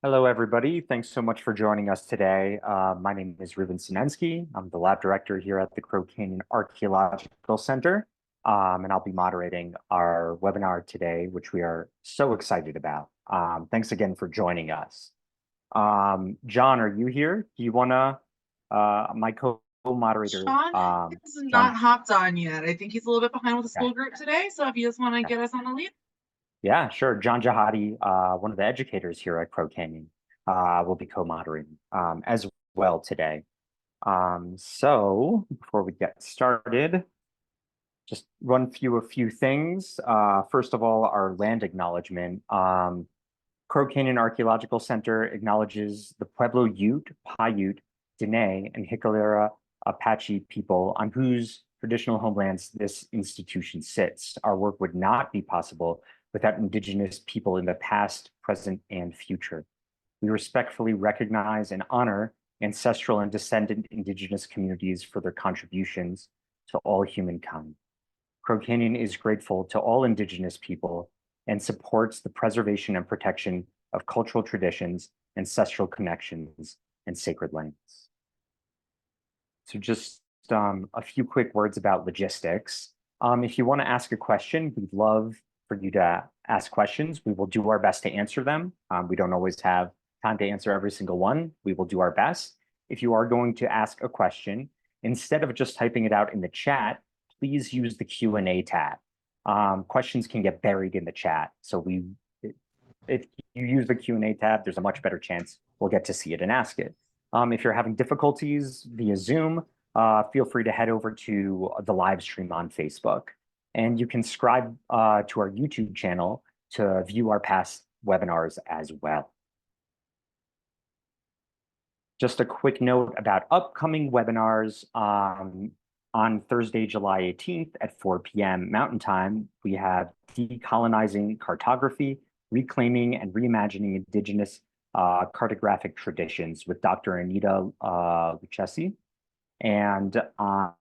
Hello, everybody. Thanks so much for joining us today. My name is Ruben Sinensky. I'm the lab director here at the Canyon Archaeological Center, and I'll be moderating our webinar today, which we are so excited about. Thanks again for joining us. John, are you here? Do you want to, my co-moderator, Sean is John? not hopped on yet. I think he's a little bit behind with the Yeah, school group today. So if you just want to yeah, get us on the lead. yeah, sure. John Jahadi, one of the educators here at Crow Canyon, will be co-moderating as well today. So before we get started, just run through a few things. First of all, our land acknowledgement. Crow Canyon Archaeological Center acknowledges the Pueblo Ute, Paiute, Diné, and Jicarilla Apache people on whose traditional homelands this institution sits. Our work would not be possible without Indigenous people in the past, present, and future. We respectfully recognize and honor ancestral and descendant Indigenous communities for their contributions to all humankind. Crow Canyon is grateful to all Indigenous people and supports the preservation and protection of cultural traditions, ancestral connections, and sacred lands. So just a few quick words about logistics. If you want to ask a question, we'd love for you to ask questions. We will do our best to answer them. We don't always have time to answer every single one. We will do our best. If you are going to ask a question, instead of just typing it out in the chat, please use the Q&A tab. Questions can get buried in the chat. So if you use the Q&A tab, there's a much better chance we'll get to see it and ask it. If you're having difficulties via Zoom, feel free to head over to the live stream on Facebook. And you can subscribe to our YouTube channel to view our past webinars as well. Just a quick note about upcoming webinars. On Thursday, July 18th at 4 p.m. Mountain Time, we have Decolonizing Cartography, Reclaiming and Reimagining Indigenous Cartographic Traditions with Dr. Anita Lucchesi. And on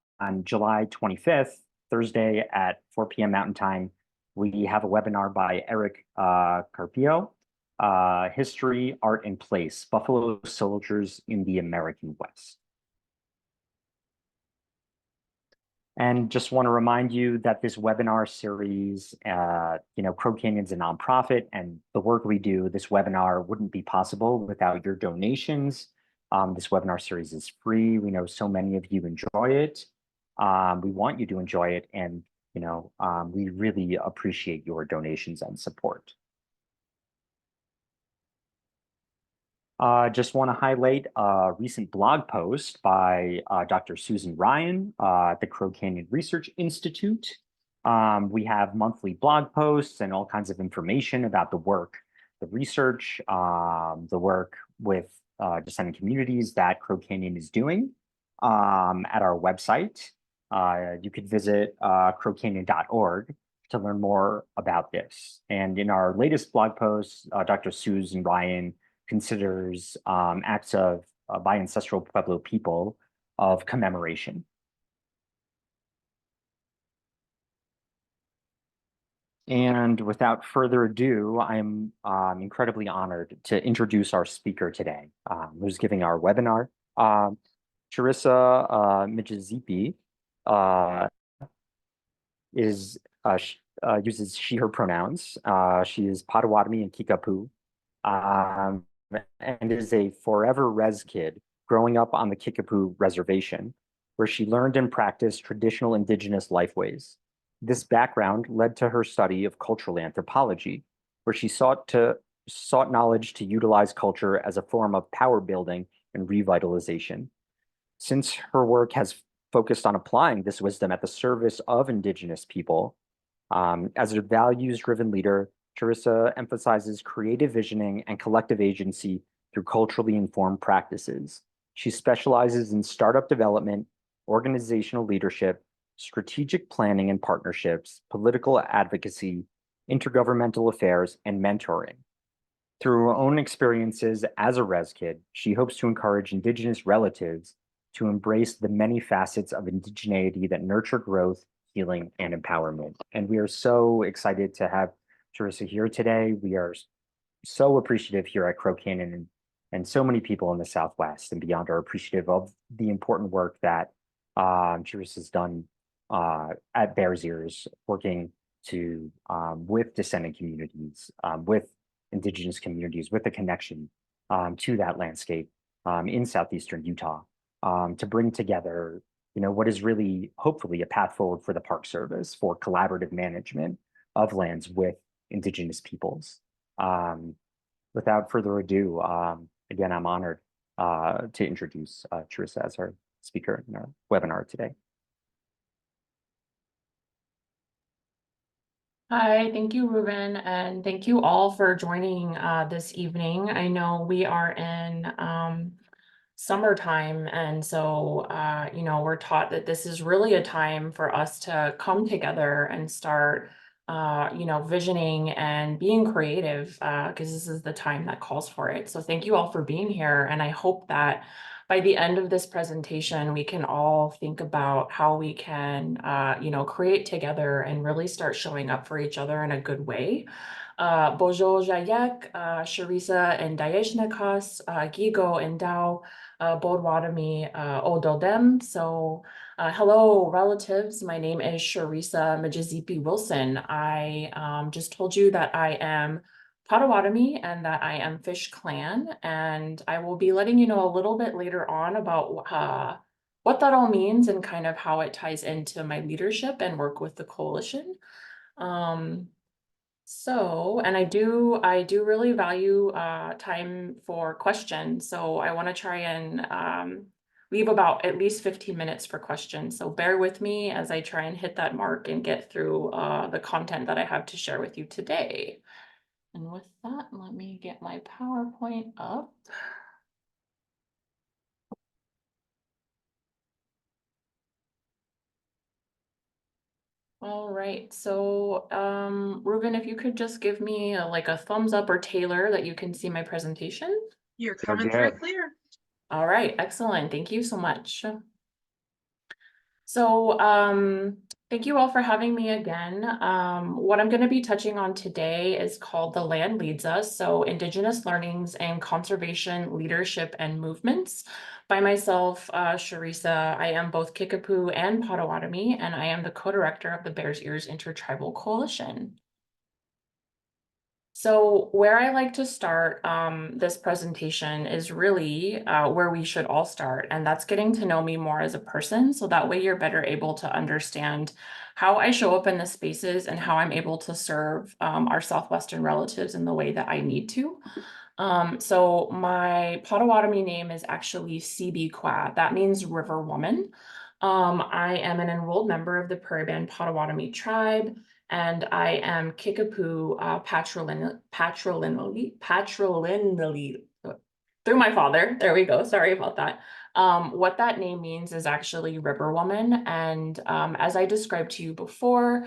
July 25th, Thursday at 4 p.m. Mountain Time, we have a webinar by Eric Carpio, History, Art, and Place, Buffalo Soldiers in the American West. And just want to remind you that this webinar series, Crow Canyon's a nonprofit, and the work we do, this webinar wouldn't be possible without your donations. This webinar series is free. We know so many of you enjoy it. We want you to enjoy it, and we really appreciate your donations and support. Just want to highlight a recent blog post by Dr. Susan Ryan at the Crow Canyon Research Institute. We have monthly blog posts and all kinds of information about the work, the research, the work with descendant communities that Crow Canyon is doing at our website. You could visit crowcanyon.org to learn more about this. And in our latest blog post, Dr. Susan Ryan considers acts of by ancestral Pueblo people of commemoration. And without further ado, I'm incredibly honored to introduce our speaker today, who's giving our webinar. Charissa Miijessepe uses she, her pronouns. She is Potawatomi and Kickapoo. And is a forever res kid growing up on the Kickapoo Reservation, where she learned and practiced traditional Indigenous lifeways. This background led to her study of cultural anthropology, where she sought knowledge to utilize culture as a form of power building and revitalization. Since her work has focused on applying this wisdom at the service of Indigenous people, as a values-driven leader, Charissa emphasizes creative visioning and collective agency through culturally informed practices. She specializes in startup development, organizational leadership, strategic planning and partnerships, political advocacy, intergovernmental affairs, and mentoring. Through her own experiences as a res kid, she hopes to encourage Indigenous relatives to embrace the many facets of indigeneity that nurture growth, healing, and empowerment. And we are so excited to have Charissa here today. We are so appreciative here at Crow Canyon, and so many people in the Southwest and beyond are appreciative of the important work that Charissa has done at Bears Ears, working to with descendant communities, with Indigenous communities, with the connection to that landscape in southeastern Utah, to bring together, what is really hopefully a path forward for the Park Service for collaborative management of lands with Indigenous peoples. Without further ado, again, I'm honored to introduce Charissa as our speaker in our webinar today. Hi, thank you, Ruben, and thank you all for joining this evening. I know we are in summertime, and so we're taught that this is really a time for us to come together and start visioning and being creative, because this is the time that calls for it. So thank you all for being here, and I hope that by the end of this presentation, we can all think about how we can, create together and really start showing up for each other in a good way. Bojo Jayek, Charissa and Dayeshnakas, Gigo and Dao, Bodwadami, Ododem. So hello, relatives. My name is Charissa Miijessepe-Wilson. I just told you that I am Potawatomi and that I am Fish Clan, and I will be letting you know a little bit later on about what that all means and kind of how it ties into my leadership and work with the coalition. And I do really value time for questions, so I want to try and leave about at least 15 minutes for questions. So bear with me as I try and hit that mark and get through the content that I have to share with you today. And with that, let me get my PowerPoint up. All right, so Ruben, if you could just give me a thumbs up, or Taylor, that you can see my presentation. You're coming through clear. All right, excellent. Thank you so much. So thank you all for having me again. What I'm going to be touching on today is called The Land Leads Us, so Indigenous Learnings and Conservation Leadership and Movements. By myself, Charissa. I am both Kickapoo and Potawatomi, and I am the co-director of the Bears Ears Intertribal Coalition. So where I like to start this presentation is really where we should all start, and that's getting to know me more as a person, so that way you're better able to understand how I show up in the spaces and how I'm able to serve our Southwestern relatives in the way that I need to. So my Potawatomi name is actually Sibi-Kwa. That means river woman. I am an enrolled member of the Prairie Band Potawatomi tribe, and I am Kickapoo patrilineally through my father. There we go. Sorry about that. What that name means is actually river woman. And as I described to you before,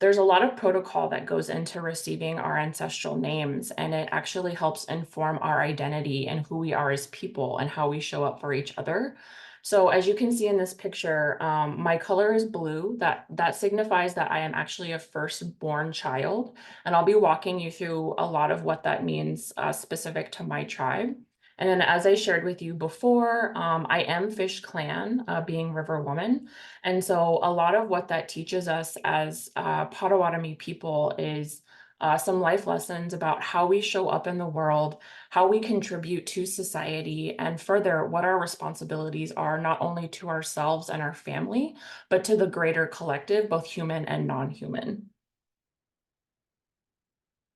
there's a lot of protocol that goes into receiving our ancestral names, and it actually helps inform our identity and who we are as people and how we show up for each other. So as you can see in this picture, my color is blue. That signifies that I am actually a firstborn child, and I'll be walking you through a lot of what that means specific to my tribe. And then, as I shared with you before, I am Fish Clan, being River Woman. And so a lot of what that teaches us as Potawatomi people is some life lessons about how we show up in the world, how we contribute to society, and further, what our responsibilities are, not only to ourselves and our family, but to the greater collective, both human and non-human.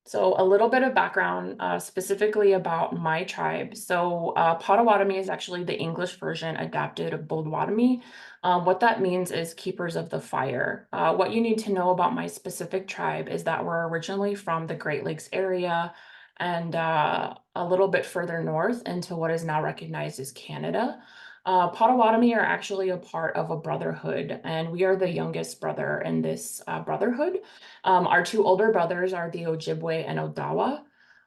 So a little bit of background specifically about my tribe. So Potawatomi is actually the English version adapted of Bodwadami. What that means is keepers of the fire. What you need to know about my specific tribe is that we're originally from the Great Lakes area and a little bit further north into what is now recognized as Canada. Potawatomi are actually a part of a brotherhood, and we are the youngest brother in this brotherhood. Our two older brothers are the Ojibwe and Odawa.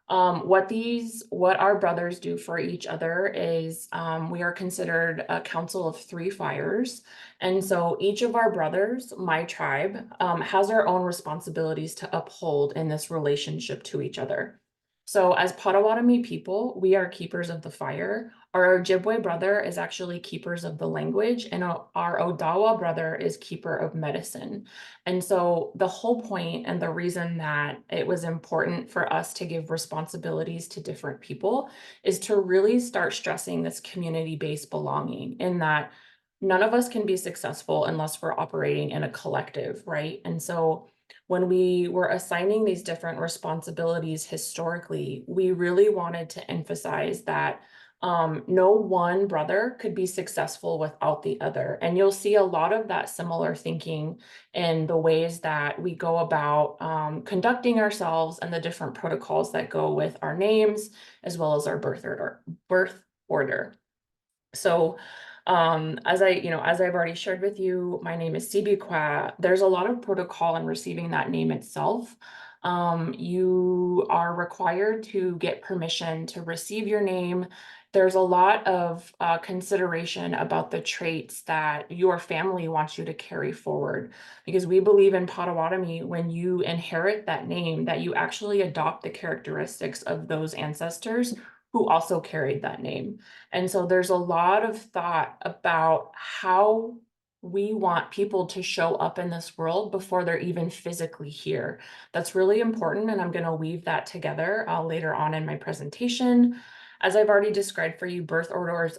What our brothers do for each other is we are considered a council of three fires. And so each of our brothers, my tribe, has our own responsibilities to uphold in this relationship to each other. So as Potawatomi people, we are keepers of the fire. Our Ojibwe brother is actually keepers of the language, and our Odawa brother is keeper of medicine. And so the whole point and the reason that it was important for us to give responsibilities to different people is to really start stressing this community-based belonging, in that none of us can be successful unless we're operating in a collective, right? And so when we were assigning these different responsibilities historically, we really wanted to emphasize that no one brother could be successful without the other. And you'll see a lot of that similar thinking in the ways that we go about conducting ourselves and the different protocols that go with our names, as well as our birth order. So as I've already shared with you, my name is Sibikwa. There's a lot of protocol in receiving that name itself. You are required to get permission to receive your name. There's a lot of consideration about the traits that your family wants you to carry forward, because we believe in Potawatomi, when you inherit that name, that you actually adopt the characteristics of those ancestors who also carried that name. And so there's a lot of thought about how we want people to show up in this world before they're even physically here. That's really important, and I'm going to weave that together later on in my presentation. As I've already described for you, birth orders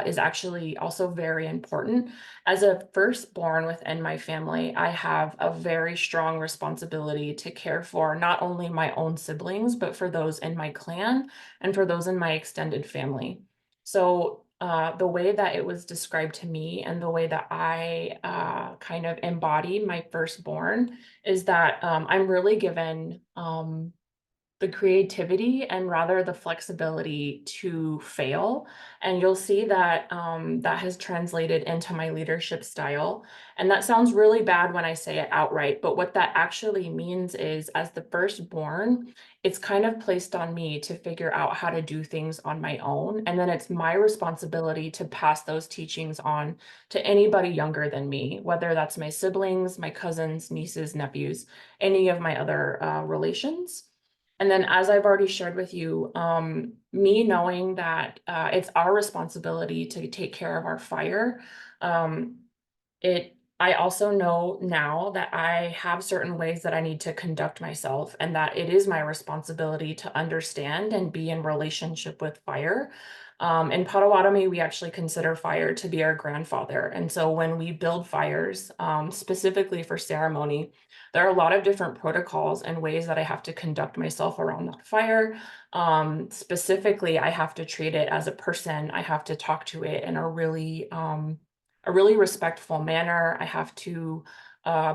is actually also very important. As a firstborn within my family, I have a very strong responsibility to care for not only my own siblings, but for those in my clan and for those in my extended family. So the way that it was described to me and the way that I kind of embody my firstborn is that I'm really given the creativity and rather the flexibility to fail. And you'll see that that has translated into my leadership style. And that sounds really bad when I say it outright, but what that actually means is, as the firstborn, it's kind of placed on me to figure out how to do things on my own. And then it's my responsibility to pass those teachings on to anybody younger than me, whether that's my siblings, my cousins, nieces, nephews, any of my other relations. And then, as I've already shared with you, me knowing that it's our responsibility to take care of our fire, I also know now that I have certain ways that I need to conduct myself, and that it is my responsibility to understand and be in relationship with fire. In Potawatomi, we actually consider fire to be our grandfather. And so when we build fires, specifically for ceremony, there are a lot of different protocols and ways that I have to conduct myself around that fire. Specifically, I have to treat it as a person. I have to talk to it in a really respectful manner. I have to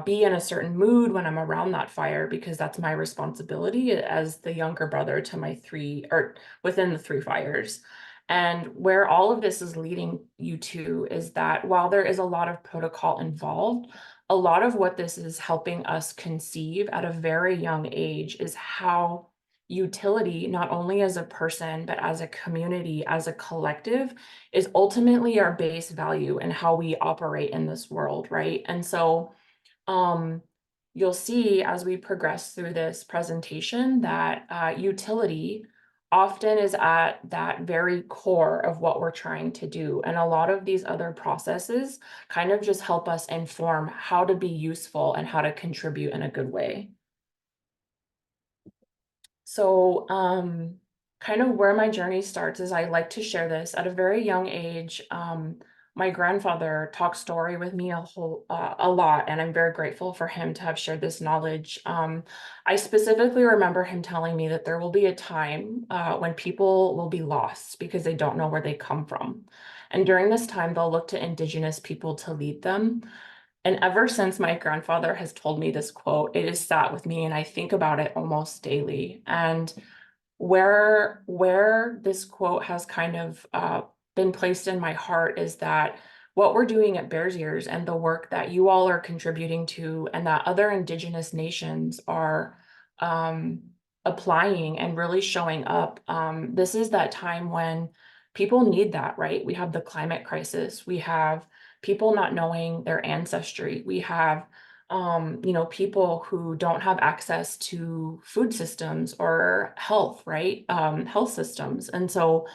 be in a certain mood when I'm around that fire, because that's my responsibility as the younger brother to my three, or within the three fires. And where all of this is leading you to is that while there is a lot of protocol involved, a lot of what this is helping us conceive at a very young age is how utility, not only as a person, but as a community, as a collective, is ultimately our base value and how we operate in this world, right? And so you'll see as we progress through this presentation that utility often is at that very core of what we're trying to do. And a lot of these other processes kind of just help us inform how to be useful and how to contribute in a good way. So kind of where my journey starts is I like to share this at a very young age. My grandfather talked story with me a lot, and I'm very grateful for him to have shared this knowledge. I specifically remember him telling me that there will be a time when people will be lost because they don't know where they come from. And during this time, they'll look to Indigenous people to lead them. And ever since my grandfather has told me this quote, it has sat with me, and I think about it almost daily. And where this quote has kind of been placed in my heart is that what we're doing at Bears Ears and the work that you all are contributing to, and that other Indigenous nations are applying and really showing up. This is that time when people need that, right? We have the climate crisis. We have people not knowing their ancestry. We have, people who don't have access to food systems or health, right? Health systems. And so,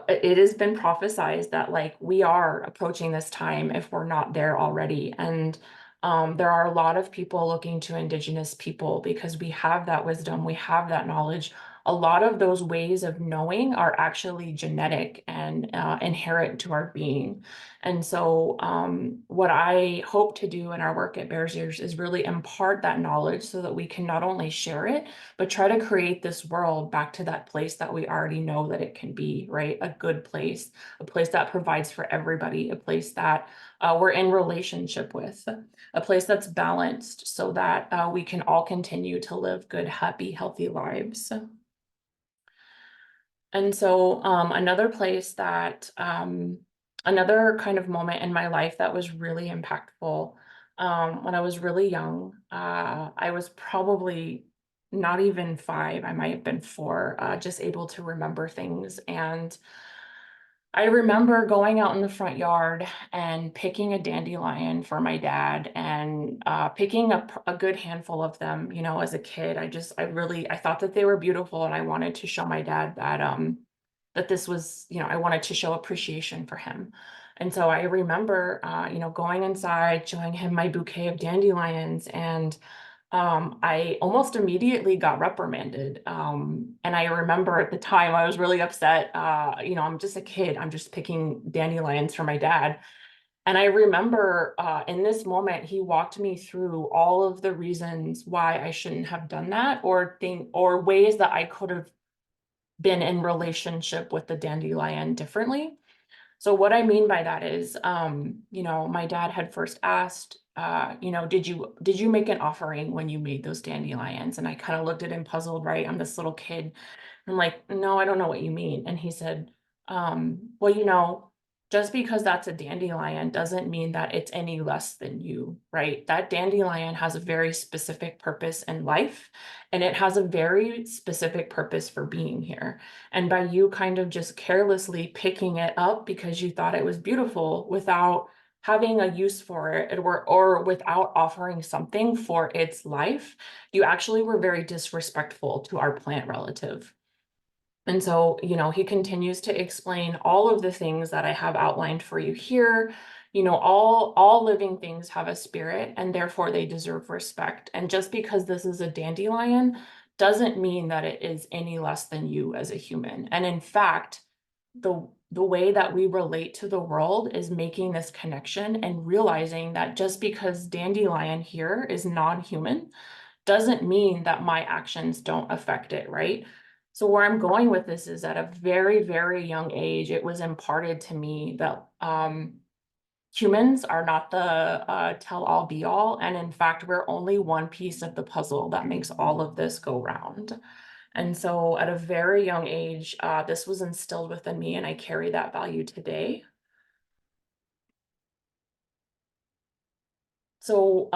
it has been prophesized that like we are approaching this time if we're not there already. And there are a lot of people looking to Indigenous people because we have that wisdom, we have that knowledge. A lot of those ways of knowing are actually genetic and inherent to our being. And so what I hope to do in our work at Bears Ears is really impart that knowledge so that we can not only share it, but try to create this world back to that place that we already know that it can be, right? A good place, a place that provides for everybody, a place that we're in relationship with, a place that's balanced so that we can all continue to live good, happy, healthy lives. And so another place that, another kind of moment in my life that was really impactful when I was really young, I was probably not even 5, I might have been 4, just able to remember things. And I remember going out in the front yard and picking a dandelion for my dad and picking up a good handful of them, as a kid. I thought that they were beautiful and I wanted to show my dad that this was, I wanted to show appreciation for him. And so I remember, going inside, showing him my bouquet of dandelions, and I almost immediately got reprimanded. And I remember at the time I was really upset. I'm just a kid. I'm just picking dandelions for my dad. And I remember in this moment, he walked me through all of the reasons why I shouldn't have done that, or ways that I could have been in relationship with the dandelion differently. So what I mean by that is, my dad had first asked, did you make an offering when you made those dandelions? And I kind of looked at him puzzled, right? I'm this little kid. I'm like, no, I don't know what you mean. And he said, well, just because that's a dandelion doesn't mean that it's any less than you, right? That dandelion has a very specific purpose in life, and it has a very specific purpose for being here. And by you kind of just carelessly picking it up because you thought it was beautiful without having a use for it, or without offering something for its life, you actually were very disrespectful to our plant relative. And so, he continues to explain all of the things that I have outlined for you here. All living things have a spirit, and therefore they deserve respect. And just because this is a dandelion doesn't mean that it is any less than you as a human. And in fact, the way that we relate to the world is making this connection and realizing that just because dandelion here is non-human doesn't mean that my actions don't affect it, right? So where I'm going with this is at a very, very young age, it was imparted to me that humans are not the tell-all be-all. And in fact, we're only one piece of the puzzle that makes all of this go round. And so at a very young age, this was instilled within me, and I carry that value today. So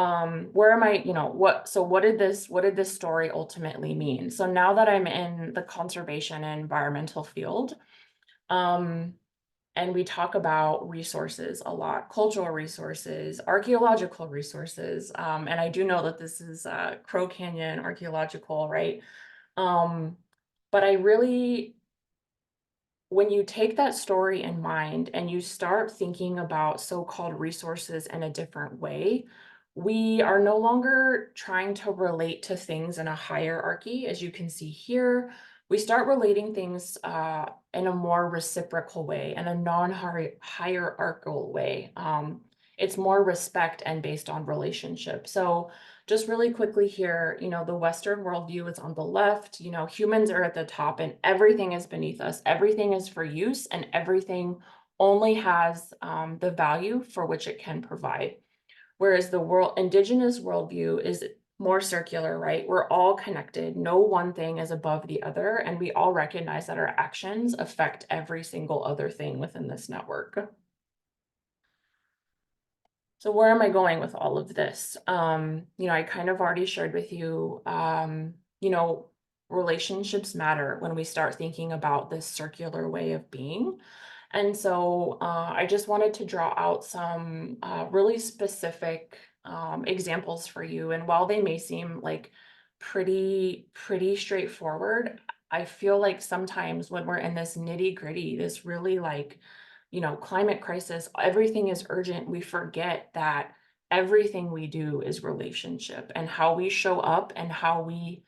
where am I, what did this story ultimately mean? So now that I'm in the conservation and environmental field, and we talk about resources a lot, cultural resources, archaeological resources, and I do know that this is Crow Canyon Archaeological, right? But I really, when you take that story in mind and you start thinking about so-called resources in a different way, we are no longer trying to relate to things in a hierarchy. As you can see here, we start relating things in a more reciprocal way and a non-hierarchical way. It's more respect and based on relationship. So just really quickly here, the Western worldview is on the left, humans are at the top and everything is beneath us. Everything is for use and everything only has the value for which it can provide. Whereas the Indigenous worldview is more circular, right? We're all connected. No one thing is above the other. And we all recognize that our actions affect every single other thing within this network. So where am I going with all of this? I kind of already shared with you, relationships matter when we start thinking about this circular way of being. And so I just wanted to draw out some really specific examples for you. And while they may seem like pretty straightforward, I feel like sometimes when we're in this nitty gritty, this really like, climate crisis, everything is urgent. We forget that everything we do is relationship, and how we show up and how we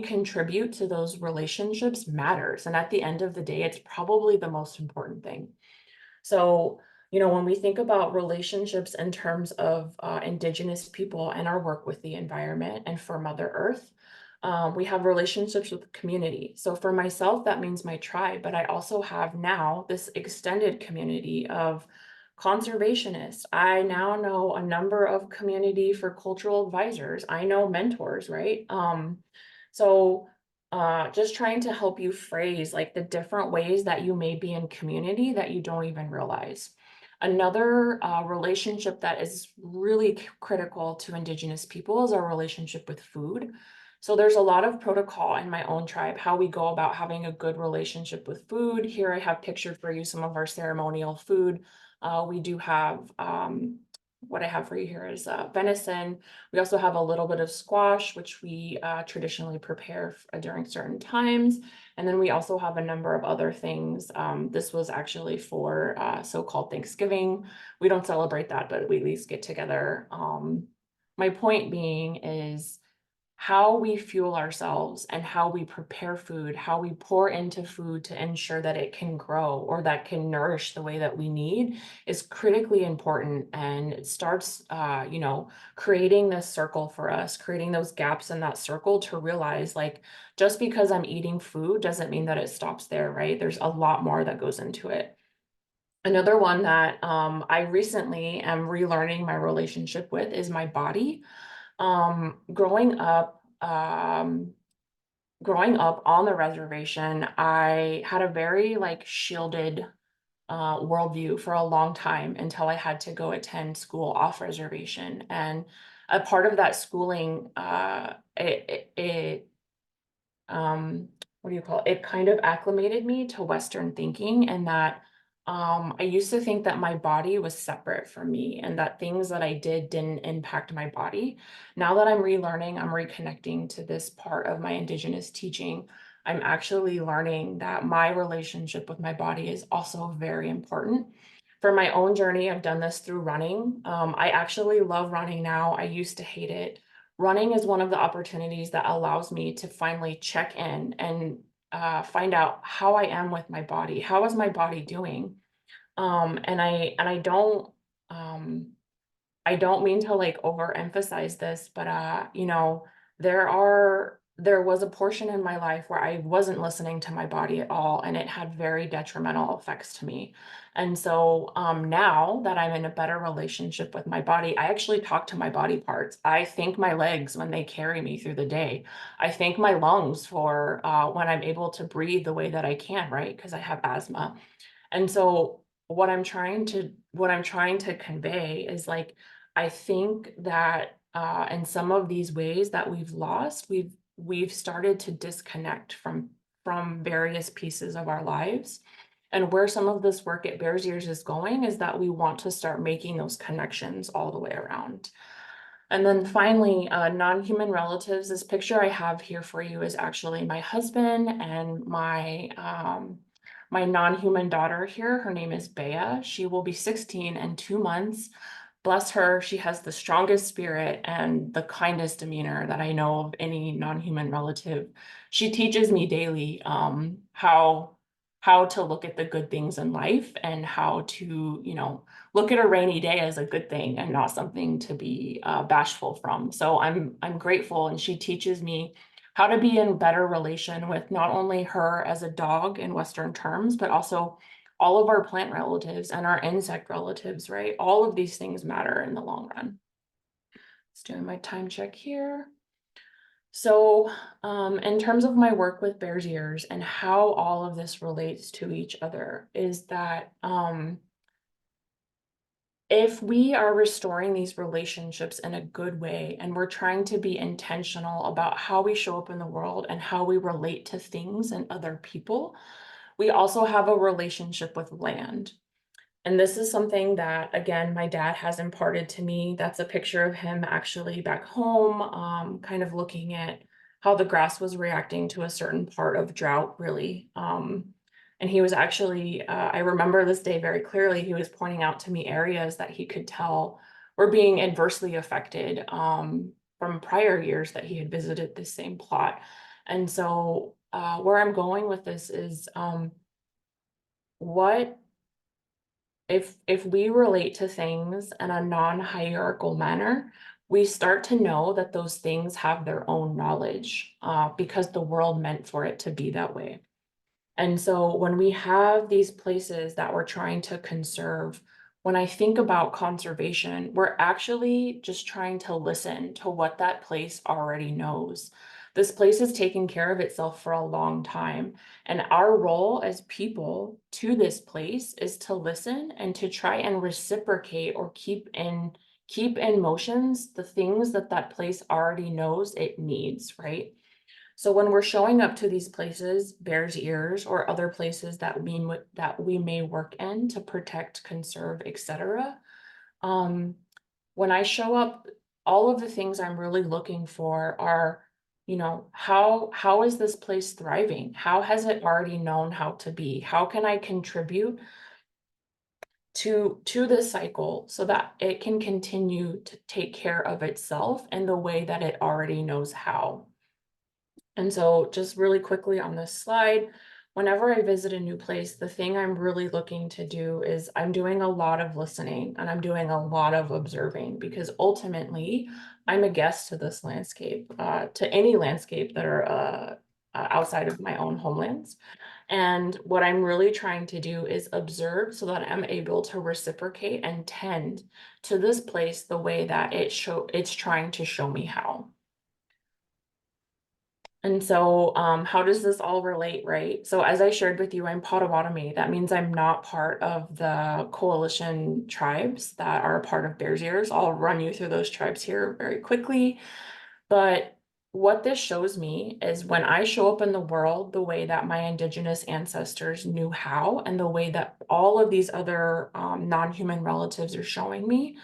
contribute to those relationships matters. And at the end of the day, it's probably the most important thing. So, when we think about relationships in terms of Indigenous people and our work with the environment and for Mother Earth, we have relationships with the community. So for myself, that means my tribe, but I also have now this extended community of conservationists. I now know a number of community for cultural advisors. I know mentors, right? So just trying to help you phrase like the different ways that you may be in community that you don't even realize. Another relationship that is really critical to Indigenous people is our relationship with food. So there's a lot of protocol in my own tribe, how we go about having a good relationship with food. Here I have pictured for you some of our ceremonial food. We do have, what I have for you here is venison. We also have a little bit of squash, which we traditionally prepare during certain times. And then we also have a number of other things. This was actually for so-called Thanksgiving. We don't celebrate that, but we at least get together. My point being is how we fuel ourselves and how we prepare food, how we pour into food to ensure that it can grow or that can nourish the way that we need is critically important. And it starts, creating this circle for us, creating those gaps in that circle to realize like, just because I'm eating food doesn't mean that it stops there, right? There's a lot more that goes into it. Another one that I recently am relearning my relationship with is my body. Growing up on the reservation, I had a very like shielded worldview for a long time until I had to go attend school off reservation. And a part of that schooling, what do you call it? It kind of acclimated me to Western thinking, and that I used to think that my body was separate from me and that things that I did didn't impact my body. Now that I'm relearning, I'm reconnecting to this part of my Indigenous teaching. I'm actually learning that my relationship with my body is also very important. For my own journey, I've done this through running. I actually love running now. I used to hate it. Running is one of the opportunities that allows me to finally check in and find out how I am with my body. How is my body doing? And I don't I don't mean to like overemphasize this, but there was a portion in my life where I wasn't listening to my body at all, and it had very detrimental effects to me. And so now that I'm in a better relationship with my body, I actually talk to my body parts. I thank my legs when they carry me through the day. I thank my lungs for when I'm able to breathe the way that I can, right? Because I have asthma. And so what I'm trying to convey is like, I think that in some of these ways that we've lost, we've started to disconnect from various pieces of our lives. And where some of this work at Bears Ears is going is that we want to start making those connections all the way around. And then finally, non-human relatives. This picture I have here for you is actually my husband and my non-human daughter here. Her name is Bea. She will be 16 in 2 months. Bless her, she has the strongest spirit and the kindest demeanor that I know of any non-human relative. She teaches me daily how to look at the good things in life and how to, look at a rainy day as a good thing and not something to be bashful from. So I'm grateful, and she teaches me how to be in better relation with not only her as a dog in Western terms, but also all of our plant relatives and our insect relatives, right? All of these things matter in the long run. Let's do my time check here. So in terms of my work with Bears Ears and how all of this relates to each other is that if we are restoring these relationships in a good way, and we're trying to be intentional about how we show up in the world and how we relate to things and other people, we also have a relationship with land. And this is something that, again, my dad has imparted to me. That's a picture of him actually back home, kind of looking at how the grass was reacting to a certain part of drought, really. And he was actually, I remember this day very clearly, he was pointing out to me areas that he could tell were being adversely affected from prior years that he had visited this same plot. And so where I'm going with this is what if we relate to things in a non-hierarchical manner, we start to know that those things have their own knowledge because the world meant for it to be that way. And so when we have these places that we're trying to conserve, when I think about conservation, we're actually just trying to listen to what that place already knows. This place has taken care of itself for a long time. And our role as people to this place is to listen and to try and reciprocate or keep in motions the things that that place already knows it needs, right? So when we're showing up to these places, Bears Ears or other places that we may work in to protect, conserve, etc. When I show up, all of the things I'm really looking for are, how is this place thriving? How has it already known how to be? How can I contribute to this cycle so that it can continue to take care of itself in the way that it already knows how? And so just really quickly on this slide, whenever I visit a new place, the thing I'm really looking to do is I'm doing a lot of listening and I'm doing a lot of observing, because ultimately I'm a guest to this landscape, to any landscape that are outside of my own homelands. And what I'm really trying to do is observe so that I'm able to reciprocate and tend to this place the way that it's trying to show me how. And so how does this all relate, right? So as I shared with you, I'm Potawatomi. That means I'm not part of the coalition tribes that are a part of Bears Ears. I'll run you through those tribes here very quickly. But what this shows me is when I show up in the world the way that my Indigenous ancestors knew how, and the way that all of these other non-human relatives are showing me,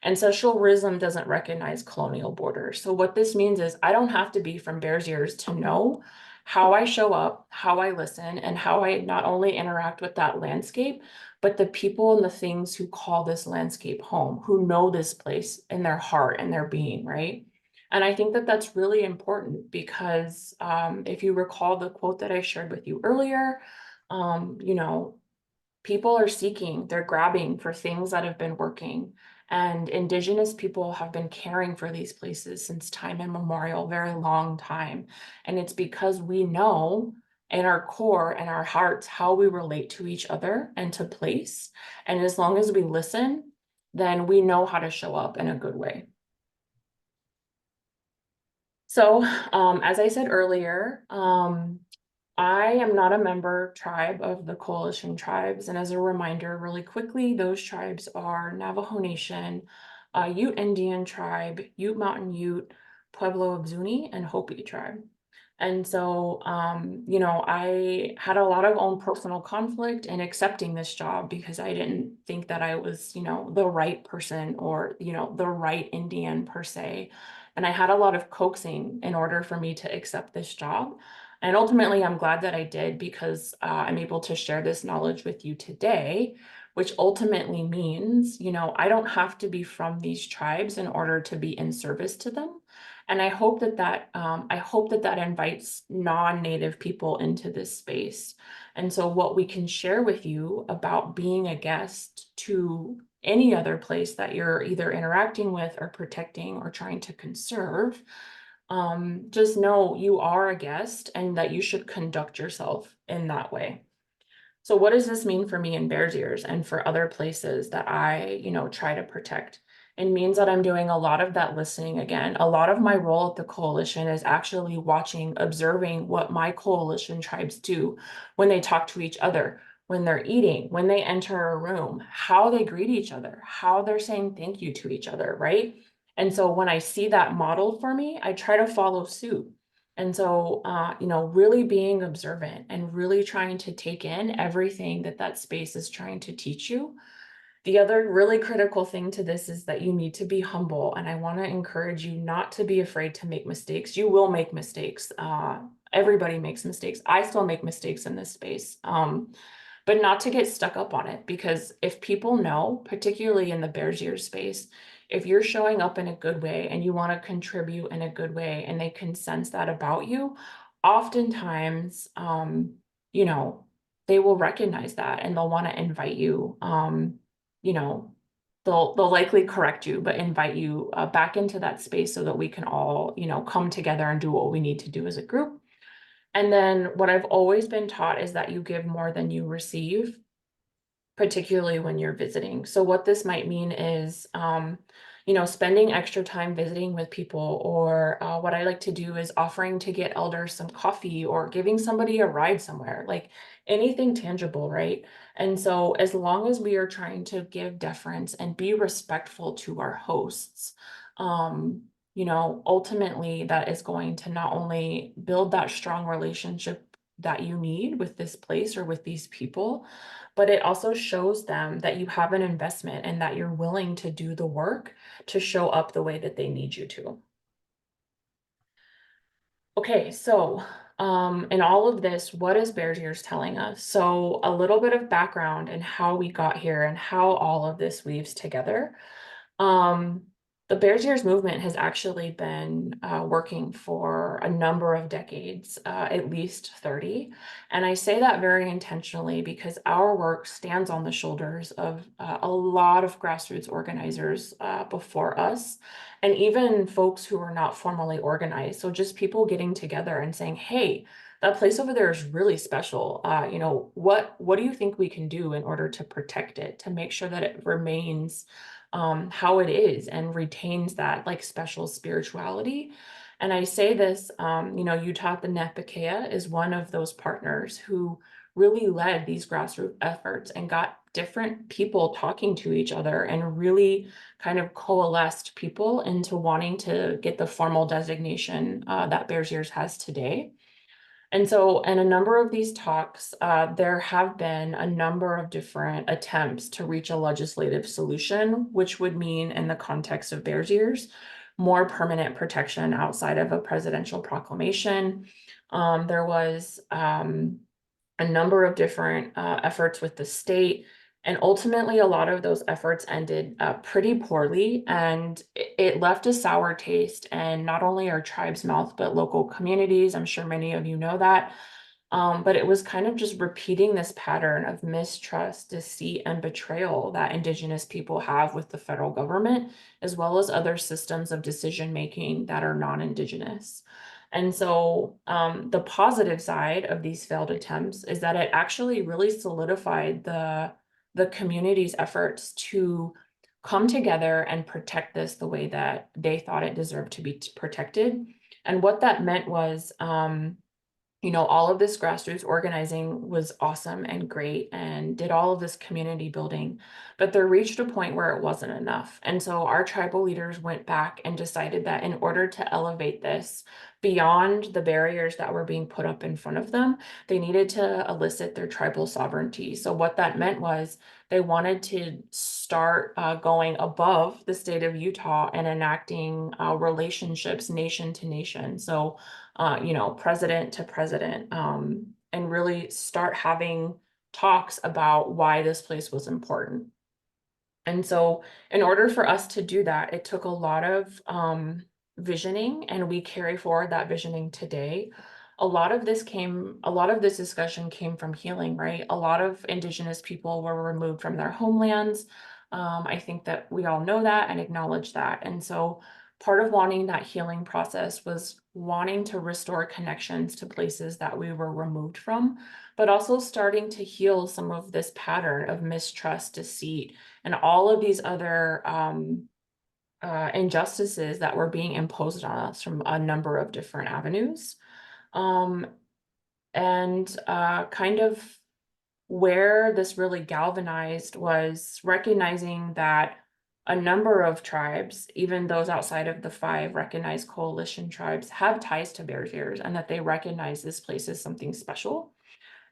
Ancestralism doesn't recognize colonial borders. So what this means is I don't have to be from Bears Ears to know how I show up, how I listen, and how I not only interact with that landscape, but the people and the things who call this landscape home, who know this place in their heart and their being, right? And I think that that's really important because if you recall the quote that I shared with you earlier, people are seeking, they're grabbing for things that have been working. And Indigenous people have been caring for these places since time immemorial, very long time. And it's because we know in our core and our hearts how we relate to each other and to place. And as long as we listen, then we know how to show up in a good way. So as I said earlier, I am not a member tribe of the coalition tribes. And as a reminder, really quickly, those tribes are Navajo Nation, Ute Indian tribe, Ute Mountain Ute, Pueblo of Zuni, and Hopi tribe. And so, I had a lot of own personal conflict in accepting this job because I didn't think that I was, the right person or, the right Indian per se. And I had a lot of coaxing in order for me to accept this job. And ultimately, I'm glad that I did because I'm able to share this knowledge with you today, which ultimately means, I don't have to be from these tribes in order to be in service to them. And I hope that that invites non-native people into this space. And so what we can share with you about being a guest to any other place that you're either interacting with or protecting or trying to conserve, just know you are a guest and that you should conduct yourself in that way. So what does this mean for me in Bears Ears and for other places that I, try to protect? It means that I'm doing a lot of that listening again. A lot of my role at the coalition is actually watching, observing what my coalition tribes do when they talk to each other. when they're eating, when they enter a room, how they greet each other, how they're saying thank you to each other, right? And so when I see that modeled for me, I try to follow suit. And so, really being observant and really trying to take in everything that that space is trying to teach you. The other really critical thing to this is that you need to be humble. And I want to encourage you not to be afraid to make mistakes. You will make mistakes. Everybody makes mistakes. I still make mistakes in this space. But not to get stuck up on it, because if people know, particularly in the Bears Ears space, if you're showing up in a good way and you want to contribute in a good way and they can sense that about you, oftentimes, they will recognize that and they'll want to invite you, they'll likely correct you, but invite you back into that space so that we can all, come together and do what we need to do as a group. And then what I've always been taught is that you give more than you receive, particularly when you're visiting. So what this might mean is, spending extra time visiting with people, or what I like to do is offering to get elders some coffee or giving somebody a ride somewhere, like anything tangible, right? And so as long as we are trying to give deference and be respectful to our hosts, ultimately that is going to not only build that strong relationship that you need with this place or with these people, but it also shows them that you have an investment and that you're willing to do the work to show up the way that they need you to. Okay, so in all of this, what is Bears Ears telling us? So a little bit of background and how we got here and how all of this weaves together. The Bears Ears movement has actually been working for a number of decades, at least 30. And I say that very intentionally because our work stands on the shoulders of a lot of grassroots organizers before us, and even folks who are not formally organized. So just people getting together and saying, hey, that place over there is really special. What do you think we can do in order to protect it, to make sure that it remains how it is and retains that like special spirituality? And I say this, Utah the Nepakea is one of those partners who really led these grassroots efforts and got different people talking to each other and really kind of coalesced people into wanting to get the formal designation that Bears Ears has today. And so in a number of these talks, there have been a number of different attempts to reach a legislative solution, which would mean, in the context of Bears Ears, more permanent protection outside of a presidential proclamation. There was a number of different efforts with the state. And ultimately, a lot of those efforts ended pretty poorly, and it left a sour taste in not only our tribe's mouth, but local communities. I'm sure many of you know that. But it was kind of just repeating this pattern of mistrust, deceit, and betrayal that Indigenous people have with the federal government, as well as other systems of decision-making that are non-Indigenous. And so the positive side of these failed attempts is that it actually really solidified the community's efforts to come together and protect this the way that they thought it deserved to be protected. And what that meant was, all of this grassroots organizing was awesome and great and did all of this community building, but there reached a point where it wasn't enough. And so our tribal leaders went back and decided that in order to elevate this beyond the barriers that were being put up in front of them, they needed to elicit their tribal sovereignty. So what that meant was they wanted to start going above the state of Utah and enacting relationships nation to nation. So president to president, and really start having talks about why this place was important. And so in order for us to do that, it took a lot of visioning, and we carry forward that visioning today. A lot of this discussion came from healing, right? A lot of Indigenous people were removed from their homelands. I think that we all know that and acknowledge that. And so part of wanting that healing process was wanting to restore connections to places that we were removed from, but also starting to heal some of this pattern of mistrust, deceit, and all of these other injustices that were being imposed on us from a number of different avenues. And kind of where this really galvanized was recognizing that a number of tribes, even those outside of the 5 recognized coalition tribes, have ties to Bears Ears, and that they recognize this place as something special.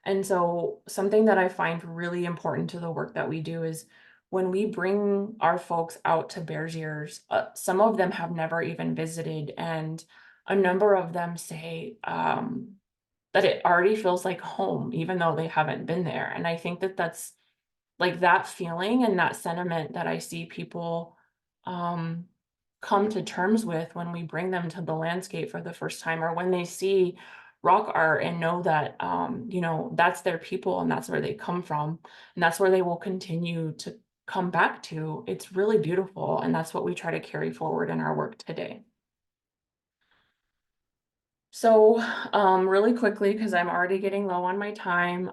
And so something that I find really important to the work that we do is when we bring our folks out to Bears Ears, some of them have never even visited, and a number of them say that it already feels like home, even though they haven't been there. And I think that that's like that feeling and that sentiment that I see people come to terms with when we bring them to the landscape for the first time, or when they see rock art and know that you know, that's their people and that's where they come from, and that's where they will continue to come back to. It's really beautiful, and that's what we try to carry forward in our work today. So really quickly, because I'm already getting low on my time,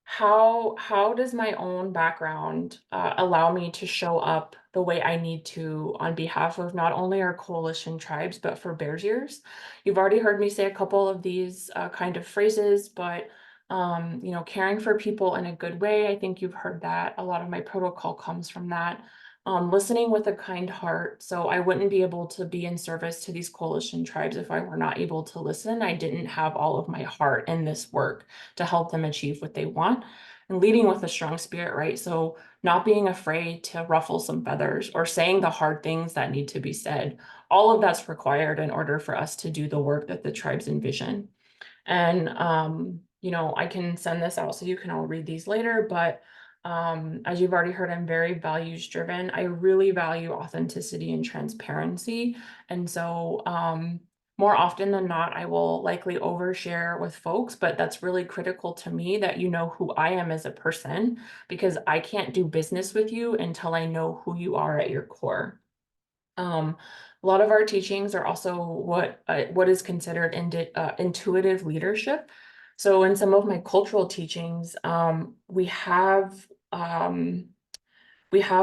how does my own background allow me to show up the way I need to on behalf of not only our coalition tribes, but for Bears Ears? You've already heard me say a couple of these kind of phrases, but you know, caring for people in a good way, I think you've heard that. A lot of my protocol comes from that. Listening with a kind heart. So I wouldn't be able to be in service to these coalition tribes if I were not able to listen. I didn't have all of my heart in this work to help them achieve what they want. And leading with a strong spirit, right? So not being afraid to ruffle some feathers or saying the hard things that need to be said. All of that's required in order for us to do the work that the tribes envision. And you know, I can send this out so you can all read these later, but as you've already heard, I'm very values driven. I really value authenticity and transparency. And so more often than not, I will likely overshare with folks, but that's really critical to me that you know who I am as a person, because I can't do business with you until I know who you are at your core. A lot of our teachings are also what is considered intuitive leadership. So in some of my cultural teachings, we have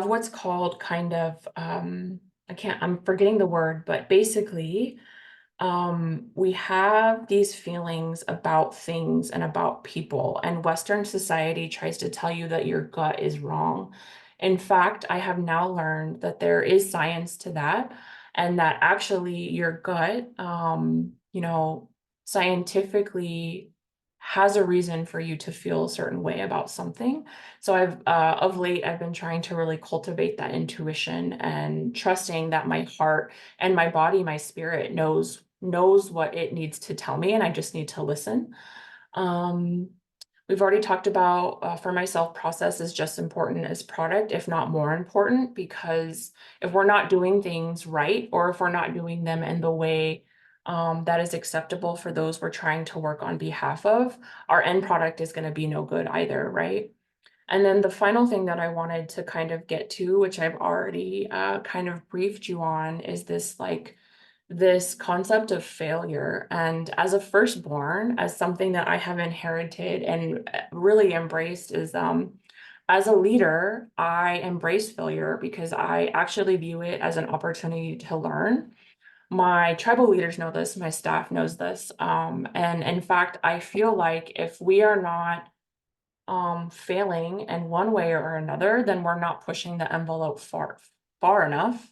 what's called kind of I'm forgetting the word, but basically we have these feelings about things and about people, and Western society tries to tell you that your gut is wrong. In fact, I have now learned that there is science to that, and that actually your gut, you know, scientifically has a reason for you to feel a certain way about something. So of late, I've been trying to really cultivate that intuition and trusting that my heart and my body, my spirit knows what it needs to tell me, and I just need to listen. We've already talked about, for myself, process is just important as product, if not more important, because if we're not doing things right, or if we're not doing them in the way that is acceptable for those we're trying to work on behalf of, our end product is going to be no good either, right? And then the final thing that I wanted to kind of get to, which I've already kind of briefed you on, is this concept of failure. And as a firstborn, as something that I have inherited and really embraced, is as a leader, I embrace failure because I actually view it as an opportunity to learn. My tribal leaders know this, my staff knows this. And in fact, I feel like if we are not failing in one way or another, then we're not pushing the envelope far enough.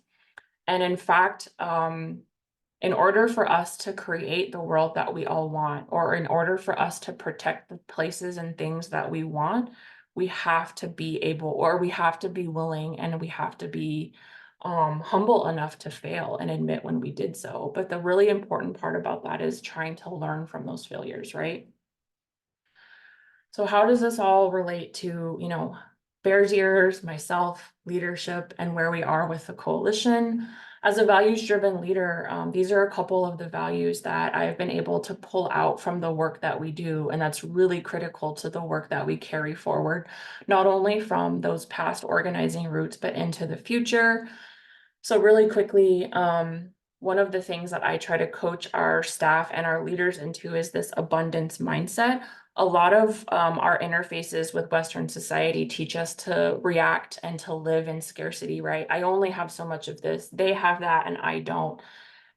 And in fact, in order for us to create the world that we all want, or in order for us to protect the places and things that we want, we have to be able, or we have to be willing, and we have to be humble enough to fail and admit when we did so. But the really important part about that is trying to learn from those failures, right? So how does this all relate to, you know, Bears Ears, myself, leadership, and where we are with the coalition? As a values-driven leader, these are a couple of the values that I've been able to pull out from the work that we do, and that's really critical to the work that we carry forward, not only from those past organizing roots, but into the future. So really quickly, one of the things that I try to coach our staff and our leaders into is this abundance mindset. A lot of our interfaces with Western society teach us to react and to live in scarcity, right? I only have so much of this. They have that and I don't.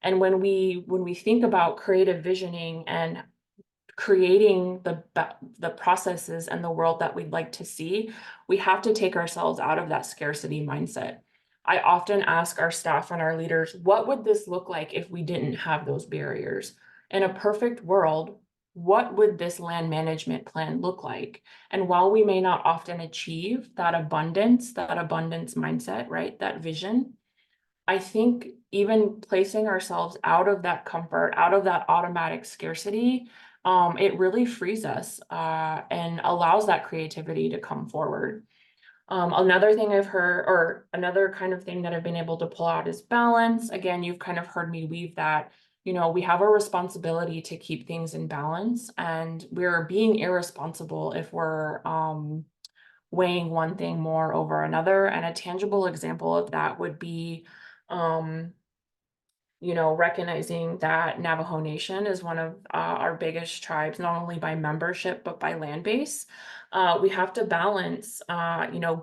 And when we think about creative visioning and creating the processes and the world that we'd like to see, we have to take ourselves out of that scarcity mindset. I often ask our staff and our leaders, what would this look like if we didn't have those barriers? In a perfect world, what would this land management plan look like? And while we may not often achieve that abundance mindset, right, that vision, I think even placing ourselves out of that comfort, out of that automatic scarcity, it really frees us and allows that creativity to come forward. Another thing I've heard, or another kind of thing that I've been able to pull out is balance. Again, you've kind of heard me weave that, we have a responsibility to keep things in balance, and we're being irresponsible if we're weighing one thing more over another. And a tangible example of that would be, recognizing that Navajo Nation is one of our biggest tribes, not only by membership, but by land base. We have to balance,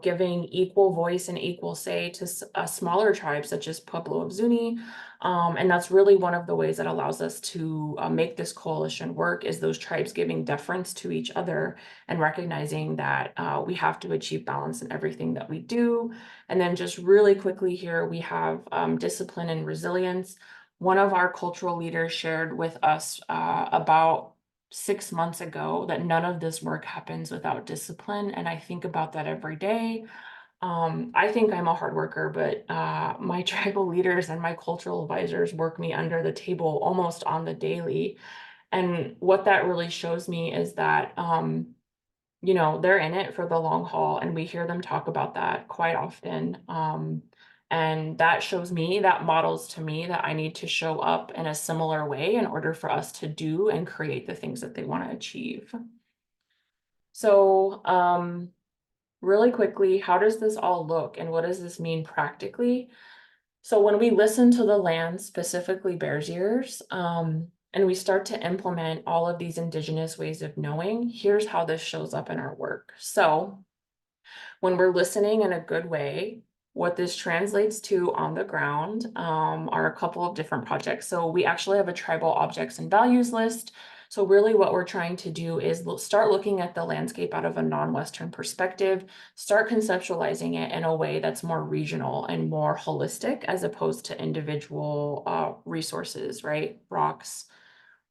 giving equal voice and equal say to smaller tribes such as Pueblo of Zuni. And that's really one of the ways that allows us to make this coalition work, is those tribes giving deference to each other and recognizing that we have to achieve balance in everything that we do. And then just really quickly here, we have discipline and resilience. One of our cultural leaders shared with us about 6 months ago that none of this work happens without discipline. And I think about that every day. I think I'm a hard worker, but my tribal leaders and my cultural advisors work me under the table almost on the daily. And what that really shows me is that, they're in it for the long haul, and we hear them talk about that quite often. And that shows me, that models to me that I need to show up in a similar way in order for us to do and create the things that they want to achieve. So, really quickly, how does this all look and what does this mean practically? So when we listen to the land, specifically Bears Ears, and we start to implement all of these Indigenous ways of knowing, here's how this shows up in our work. So when we're listening in a good way, what this translates to on the ground are a couple of different projects. So we actually have a tribal objects and values list. So really what we're trying to do is start looking at the landscape out of a non-Western perspective, start conceptualizing it in a way that's more regional and more holistic, as opposed to individual resources, right? Rocks,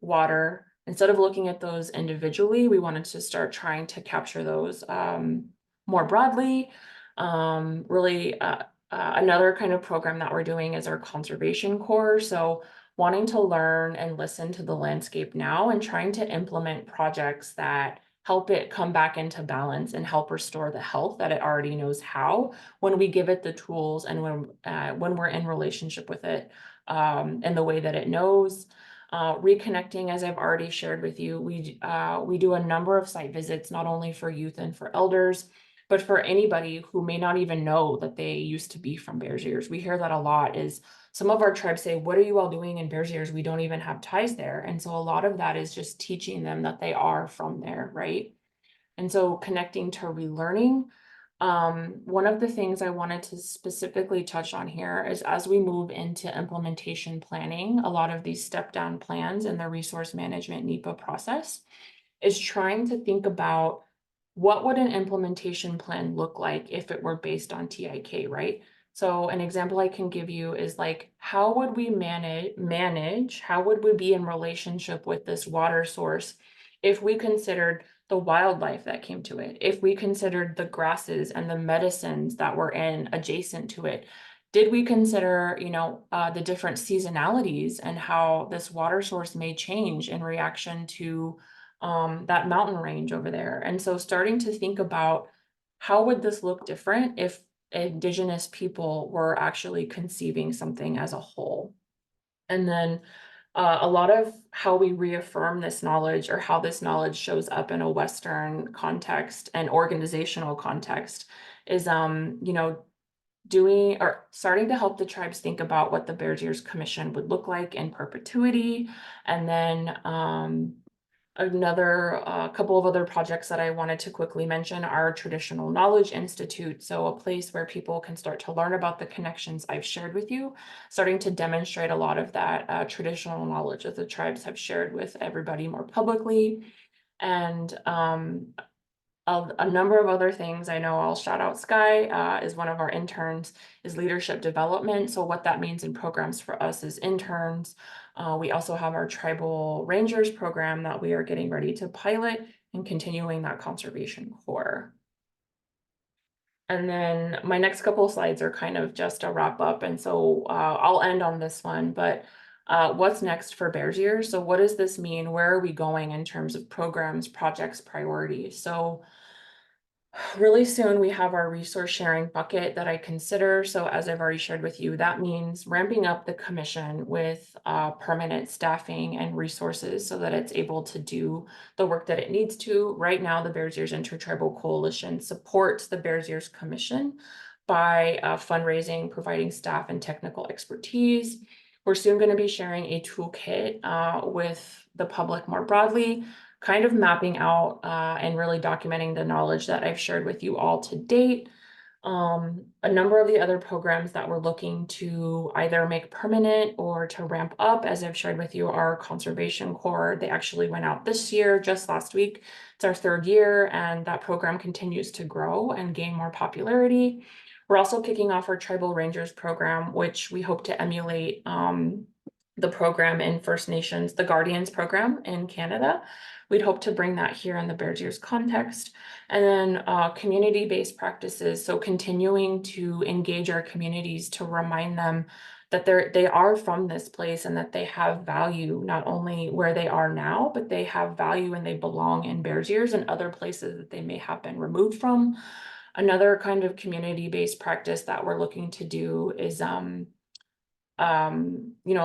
water. Instead of looking at those individually, we wanted to start trying to capture those more broadly. Another kind of program that we're doing is our conservation core. So wanting to learn and listen to the landscape now and trying to implement projects that help it come back into balance and help restore the health that it already knows how, when we give it the tools and when we're in relationship with it in the way that it knows. Reconnecting, as I've already shared with you, we do a number of site visits, not only for youth and for elders, but for anybody who may not even know that they used to be from Bears Ears. We hear that a lot. Is some of our tribes say, what are you all doing in Bears Ears? We don't even have ties there. And so a lot of that is just teaching them that they are from there, right? And so connecting to relearning. One of the things I wanted to specifically touch on here is, as we move into implementation planning, a lot of these step down plans in the resource management NEPA process, is trying to think about what would an implementation plan look like if it were based on TIK, right? So an example I can give you is like, how would we manage, how would we be in relationship with this water source if we considered the wildlife that came to it, if we considered the grasses and the medicines that were adjacent to it? Did we consider, the different seasonalities and how this water source may change in reaction to that mountain range over there? And so starting to think about, how would this look different if Indigenous people were actually conceiving something as a whole? And then a lot of how we reaffirm this knowledge, or how this knowledge shows up in a Western context and organizational context, is doing, or starting to help the tribes think about what the Bears Ears Commission would look like in perpetuity, and then Another couple of other projects that I wanted to quickly mention are Traditional Knowledge Institute. So a place where people can start to learn about the connections I've shared with you, starting to demonstrate a lot of that traditional knowledge that the tribes have shared with everybody more publicly. And a number of other things. I know I'll shout out Sky is one of our interns, is leadership development. So what that means in programs for us as interns. We also have our tribal rangers program that we are getting ready to pilot and continuing that conservation core. And then my next couple of slides are kind of just a wrap up. And so I'll end on this one, but what's next for Bears Ears? So what does this mean? Where are we going in terms of programs, projects, priorities? So really soon we have our resource sharing bucket that I consider. So as I've already shared with you, that means ramping up the commission with permanent staffing and resources so that it's able to do the work that it needs to. Right now, the Bears Ears Intertribal Coalition supports the Bears Ears Commission by fundraising, providing staff and technical expertise. We're soon going to be sharing a toolkit with the public more broadly, kind of mapping out and really documenting the knowledge that I've shared with you all to date. A number of the other programs that we're looking to either make permanent or to ramp up, as I've shared with you, are Conservation Corps. They actually went out this year, just last week. It's our 3rd year, and that program continues to grow and gain more popularity. We're also kicking off our Tribal Rangers program, which we hope to emulate the program in First Nations, the Guardians program in Canada. We'd hope to bring that here in the Bears Ears context. And then community-based practices, so continuing to engage our communities to remind them that they are from this place and that they have value, not only where they are now, but they have value and they belong in Bears Ears and other places that they may have been removed from. Another kind of community-based practice that we're looking to do is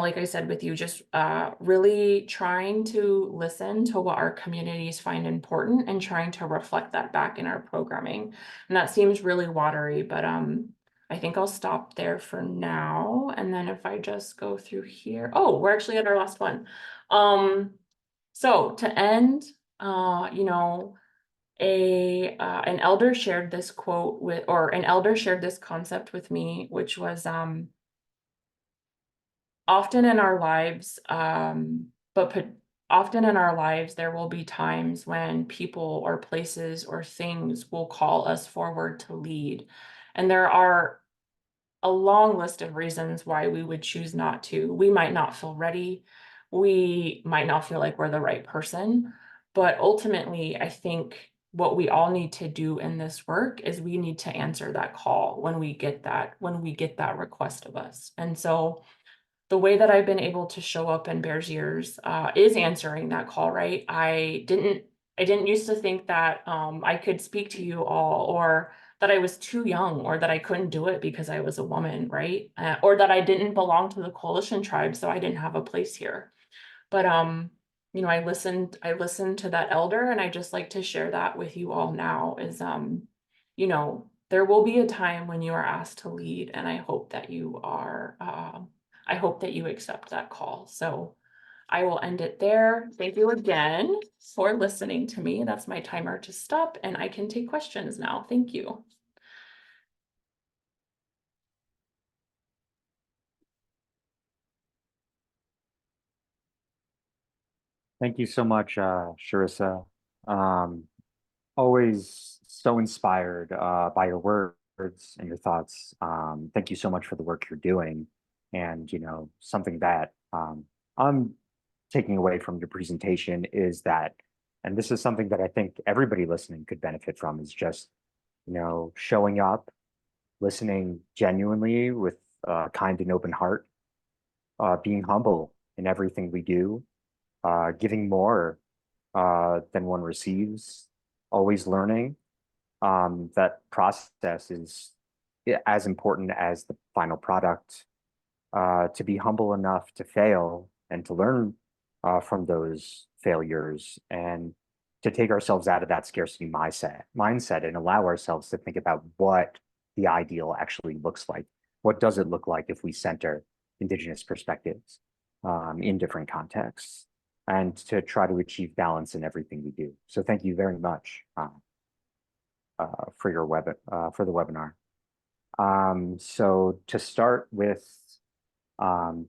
like I said with you, just really trying to listen to what our communities find important and trying to reflect that back in our programming. And that seems really watery, but I think I'll stop there for now. And then if I just go through here, oh, we're actually at our last one. So to end, an elder shared this quote with, or an elder shared this concept with me, which was often in our lives, often in our lives, there will be times when people or places or things will call us forward to lead. And there are a long list of reasons why we would choose not to. We might not feel ready. We might not feel like we're the right person. But ultimately, I think what we all need to do in this work is we need to answer that call when we get that request of us. And so the way that I've been able to show up in Bears Ears is answering that call, right? I didn't used to think that I could speak to you all, or that I was too young, or that I couldn't do it because I was a woman, right? Or that I didn't belong to the coalition tribe, so I didn't have a place here. But I listened to that elder, and I just like to share that with you all now is there will be a time when you are asked to lead, and I hope that you are I hope that you accept that call. So I will end it there. Thank you again for listening to me. That's my timer to stop, and I can take questions now. Thank you. Thank you so much, Charissa. Always so inspired by your words and your thoughts. Thank you so much for the work you're doing. And, something that I'm taking away from your presentation is that, and this is something that I think everybody listening could benefit from, is just, showing up, listening genuinely with a kind and open heart, being humble in everything we do, giving more than one receives, always learning. That process is as important as the final product. To be humble enough to fail and to learn from those failures, and to take ourselves out of that scarcity mindset and allow ourselves to think about what the ideal actually looks like. What does it look like if we center Indigenous perspectives in different contexts? and to try to achieve balance in everything we do. So thank you very much for for the webinar. So to start with,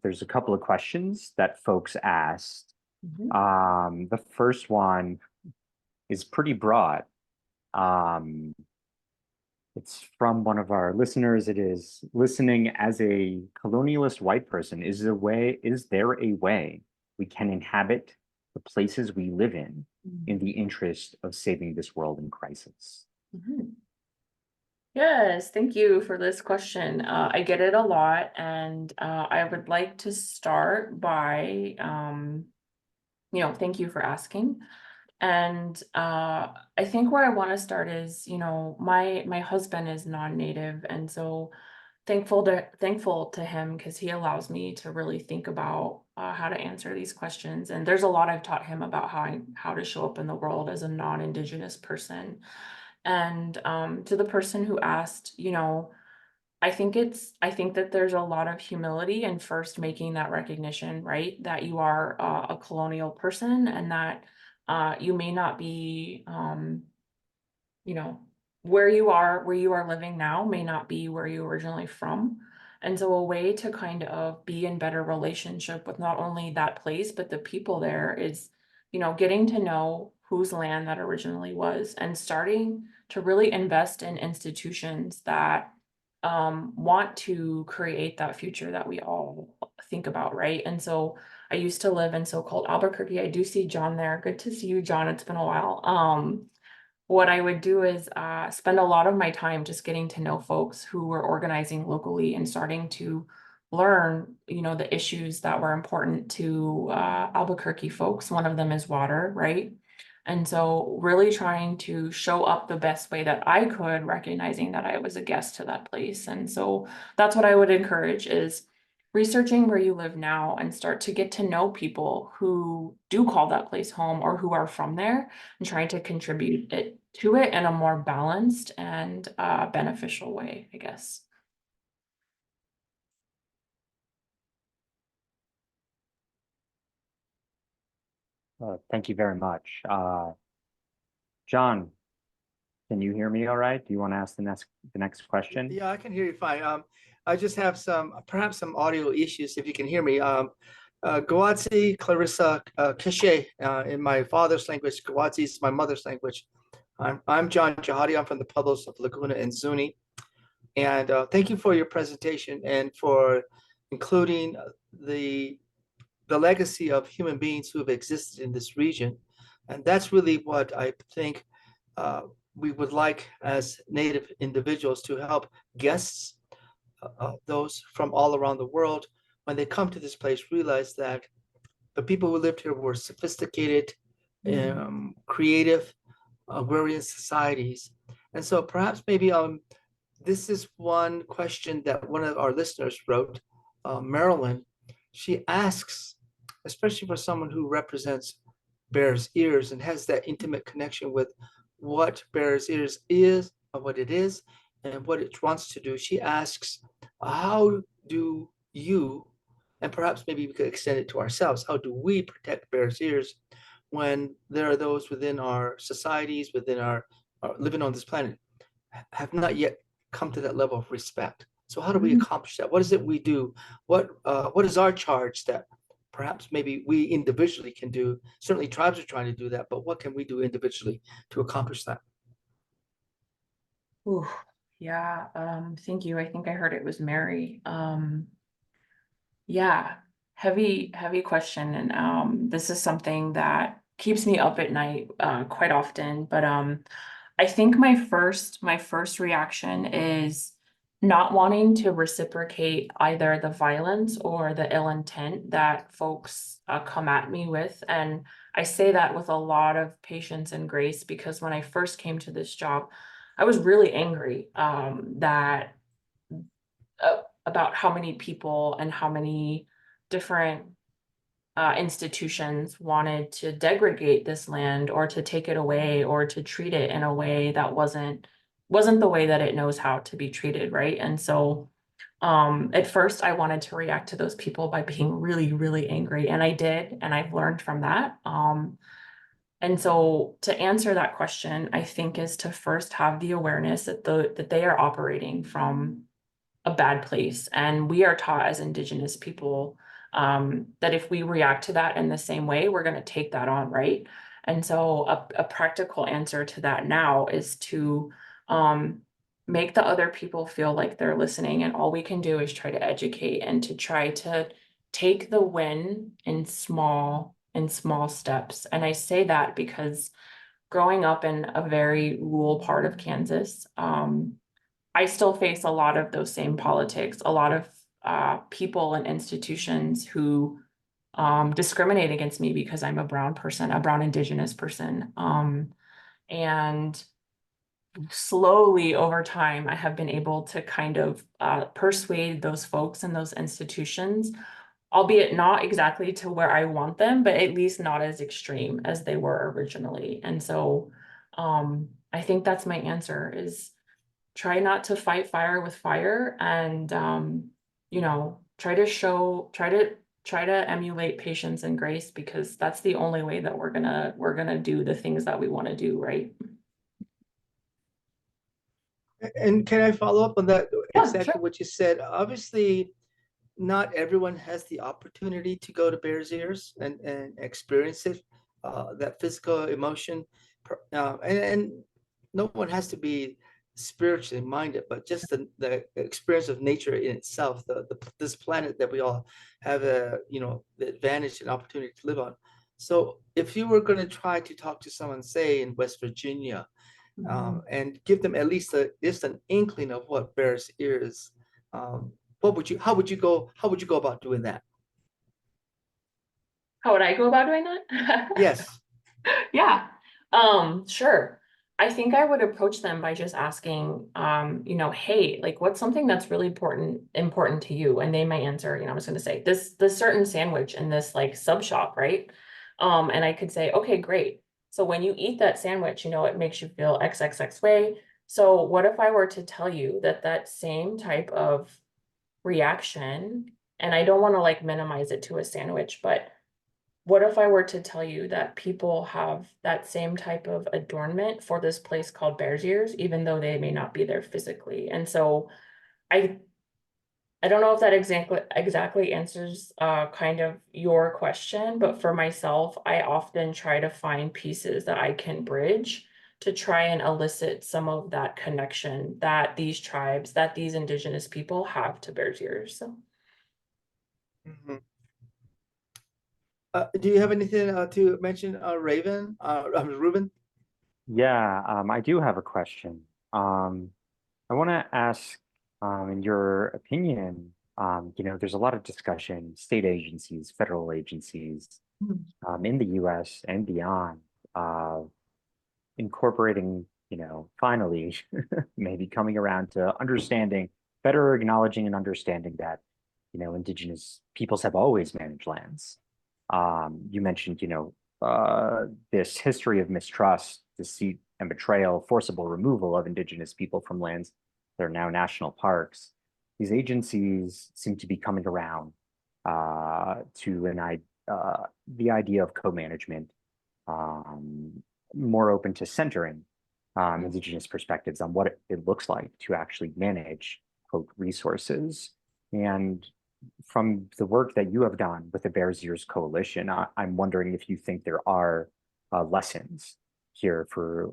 there's a couple of questions that folks asked. The first one is pretty broad. It's from one of our listeners. It is, listening as a colonialist white person, is there a way we can inhabit the places we live in the interest of saving this world in crisis? Yes, thank you for this question. I get it a lot, and I would like to start by, thank you for asking. And I think where I want to start is, my husband is non-native, and so thankful to him, because he allows me to really think about how to answer these questions. And there's a lot I've taught him about how to show up in the world as a non-Indigenous person. And to the person who asked, I think that there's a lot of humility in first making that recognition, right? That you are a colonial person, and that you may not be, where you are living now may not be where you originally from. And so a way to kind of be in better relationship with not only that place, but the people there is, getting to know whose land that originally was, and starting to really invest in institutions that want to create that future that we all think about, right? And so I used to live in so-called Albuquerque. I do see John there. Good to see you, John. It's been a while. What I would do is spend a lot of my time just getting to know folks who were organizing locally and starting to learn, the issues that were important to Albuquerque folks. One of them is water, right? And so really trying to show up the best way that I could, recognizing that I was a guest to that place. And so that's what I would encourage, is researching where you live now and start to get to know people who do call that place home or who are from there, and trying to contribute to it in a more balanced and beneficial way, I guess. Thank you very much. John, can you hear me all right? Do you want to ask the next question? Yeah, I can hear you fine. I just have perhaps some audio issues, if you can hear me. Gawatsi, Charissa, Keshe, in my father's language. Gawatsi is my mother's language. I'm John Jahadi. I'm from the Pueblos of Laguna and Zuni. And thank you for your presentation and for including the legacy of human beings who have existed in this region. And that's really what I think we would like as Native individuals, to help guests, those from all around the world, when they come to this place, realize that the people who lived here were sophisticated, creative, agrarian societies. And so perhaps maybe this is one question that one of our listeners wrote, Marilyn. She asks, especially for someone who represents Bears Ears and has that intimate connection with what Bears Ears is, what it is, and what it wants to do. She asks, how do you, and perhaps maybe we could extend it to ourselves, how do we protect Bears Ears when there are those within our societies, within our living on this planet, have not yet come to that level of respect? So how do we accomplish that? What is it we do? What is our charge that perhaps maybe we individually can do? Certainly tribes are trying to do that, but what can we do individually to accomplish that? Ooh, yeah, thank you. I think I heard it was Mary. Yeah, heavy question. And this is something that keeps me up at night quite often. But I think my first reaction is not wanting to reciprocate either the violence or the ill intent that folks come at me with. And I say that with a lot of patience and grace, because when I first came to this job, I was really angry that about how many people and how many different institutions wanted to degrade this land, or to take it away, or to treat it in a way that wasn't the way that it knows how to be treated, right? And so At first I wanted to react to those people by being really, really angry, and I did, and I've learned from that. And so to answer that question, I think is to first have the awareness that that they are operating from a bad place. And we are taught as Indigenous people that if we react to that in the same way, we're going to take that on, right? And so a practical answer to that now is to make the other people feel like they're listening. And all we can do is try to educate and to try to take the win in small steps. And I say that because growing up in a very rural part of Kansas, I still face a lot of those same politics, a lot of people and institutions who discriminate against me because I'm a brown person, a brown Indigenous person. And slowly over time, I have been able to kind of persuade those folks and those institutions, albeit not exactly to where I want them, but at least not as extreme as they were originally. And so I think that's my answer is try not to fight fire with fire, and you know, try to emulate patience and grace, because that's the only way that we're gonna do the things that we want to do, right? And can I follow up on that? Yeah, Exactly sure. what you said. Obviously, not everyone has the opportunity to go to Bears Ears and experience it, that physical emotion. And no one has to be spiritually minded, but just the experience of nature in itself, this planet that we all have the advantage and opportunity to live on. So if you were going to try to talk to someone, say in West Virginia, and give them at least just an inkling of what Bears Ears, how would you go about doing that? How would I go about doing that? Yes. Yeah, sure. I think I would approach them by just asking, you know, hey, like what's something that's really important to you? And they might answer, you know, I'm just gonna say this certain sandwich in this like sub shop, right? And I could say, okay, great. So when you eat that sandwich, you know, it makes you feel XXX way. So what if I were to tell you that that same type of reaction, and I don't want to like minimize it to a sandwich, but what if I were to tell you that people have that same type of adornment for this place called Bears Ears, even though they may not be there physically? And so I don't know if that exactly answers kind of your question, but for myself, I often try to find pieces that I can bridge to try and elicit some of that connection that these tribes, that these Indigenous people have to Bears Ears. So. Mhm. Do you have anything to mention, Ruben? Yeah, I do have a question. I want to ask, in your opinion, you know, there's a lot of discussion, state agencies, federal agencies, in the US and beyond, incorporating, you know, finally, maybe coming around to understanding, better acknowledging and understanding that, you know, Indigenous peoples have always managed lands. You mentioned, you know, this history of mistrust, deceit, and betrayal, forcible removal of Indigenous people from lands that are now national parks. These agencies seem to be coming around to the idea of co-management, more open to centering Indigenous perspectives on what it looks like to actually manage, quote, resources. And from the work that you have done with the Bears Ears Coalition, I'm wondering if you think there are lessons here for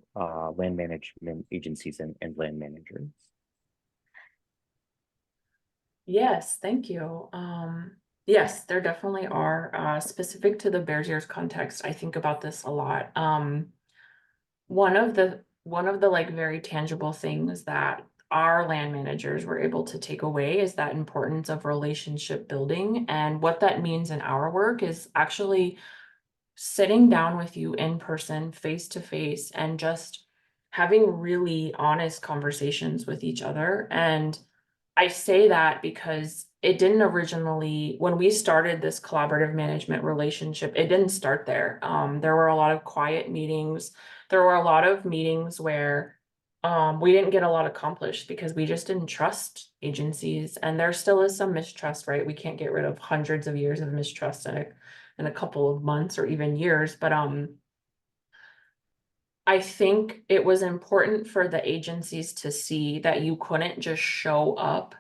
land management agencies and land managers. Yes, thank you. Yes, there definitely are. Specific to the Bears Ears context, I think about this a lot. One of the like very tangible things that our land managers were able to take away is that importance of relationship building. And what that means in our work is actually sitting down with you in person, face to face, and just having really honest conversations with each other. And I say that because it didn't originally, when we started this collaborative management relationship, it didn't start there. There were a lot of quiet meetings. There were a lot of meetings where we didn't get a lot accomplished because we just didn't trust agencies, and there still is some mistrust, right? We can't get rid of hundreds of years of mistrust in a couple of months or even years, but I think it was important for the agencies to see that you couldn't just show up